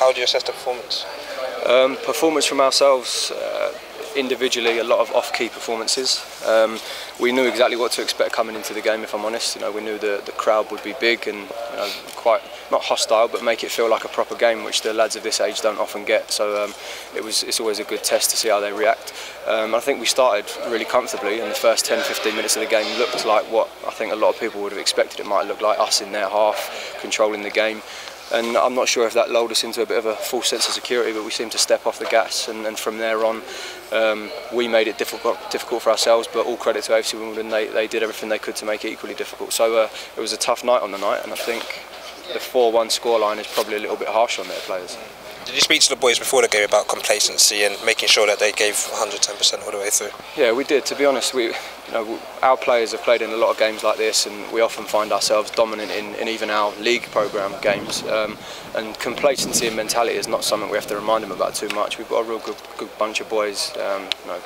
How do you assess the performance? Performance from ourselves, individually, a lot of off-key performances. We knew exactly what to expect coming into the game, if I'm honest. We knew the crowd would be big and quite, not hostile, but make it feel like a proper game, which the lads of this age don't often get. So it's always a good test to see how they react. I think we started really comfortably, and the first 10-15 minutes of the game looked like what I think a lot of people would have expected it might look like, us in their half, controlling the game. And I'm not sure if that lulled us into a bit of a false sense of security, but we seemed to step off the gas, and from there on we made it difficult for ourselves, but all credit to AFC Wimbedon, they did everything they could to make it equally difficult. So it was a tough night on the night, and I think the 4-1 scoreline is probably a little bit harsh on their players. Did you speak to the boys before the game about complacency and making sure that they gave 110% all the way through? Yeah, we did. To be honest, our players have played in a lot of games like this, and we often find ourselves dominant in even our league programme games. And complacency and mentality is not something we have to remind them about too much. We've got a real good bunch of boys,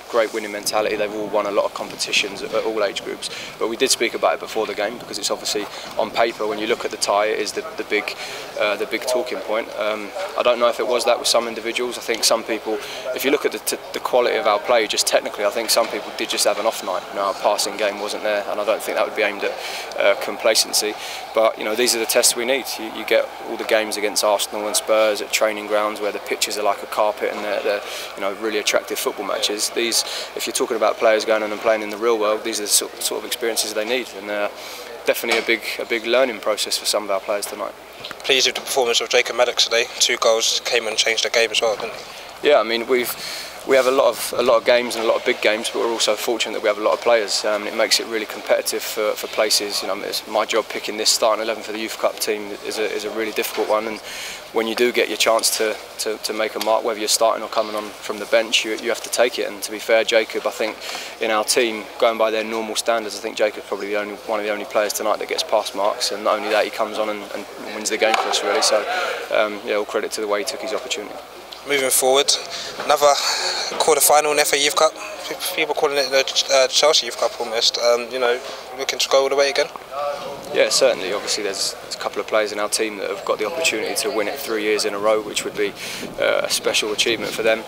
great winning mentality. They've all won a lot of competitions at all age groups. But we did speak about it before the game, because it's obviously on paper, when you look at the tie, it is the big talking point. I don't know if it was that with some individuals. I think some people, if you look at the quality of our play, just technically, I think some people did just have an off night. Our passing game wasn't there, and I don't think that would be aimed at complacency. But these are the tests we need. You get all the games against Arsenal and Spurs at training grounds where the pitches are like a carpet, and they're really attractive football matches. These, if you're talking about players going on and playing in the real world, these are the sort of experiences they need, and definitely a big learning process for some of our players tonight. Pleased with the performance of Jacob Maddox today. 2 goals came and changed the game as well, didn't they? Yeah, I mean we have a lot of games and a lot of big games, but we're also fortunate that we have a lot of players. It makes it really competitive for places. It's my job picking this starting 11 for the Youth Cup team is a really difficult one, and when you do get your chance to make a mark, whether you're starting or coming on from the bench, you have to take it. And to be fair, Jacob, I think in our team, going by their normal standards, I think Jacob's probably one of the only players tonight that gets pass marks, and not only that, he comes on and wins the game for us, really. So all credit to the way he took his opportunity. Moving forward, another quarter-final in FA Youth Cup. People calling it the Chelsea Youth Cup almost. Looking to go all the way again? Yeah, certainly. Obviously, there's a couple of players in our team that have got the opportunity to win it 3 years in a row, which would be a special achievement for them.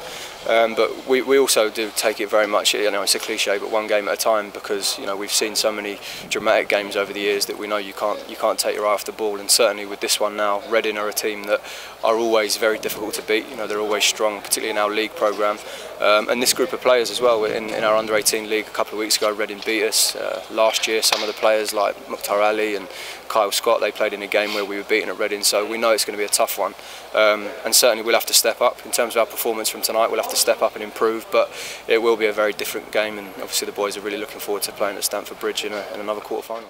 But we also do take it very much, it's a cliche, but one game at a time, because we've seen so many dramatic games over the years that we know you can't take your eye off the ball. And certainly with this one now, Reading are a team that are always very difficult to beat. They're always strong, particularly in our league programme. And this group of players as well, in our under-18 league a couple of weeks ago, Reading beat us. Last year, some of the players like Mukhtar Ali and Kyle Scott, they played in a game where we were beaten at Reading, so we know it's going to be a tough one. And certainly we'll have to step up. In terms of our performance from tonight, we'll have to step up and improve, but it will be a very different game, and obviously the boys are really looking forward to playing at Stamford Bridge in another quarter-final.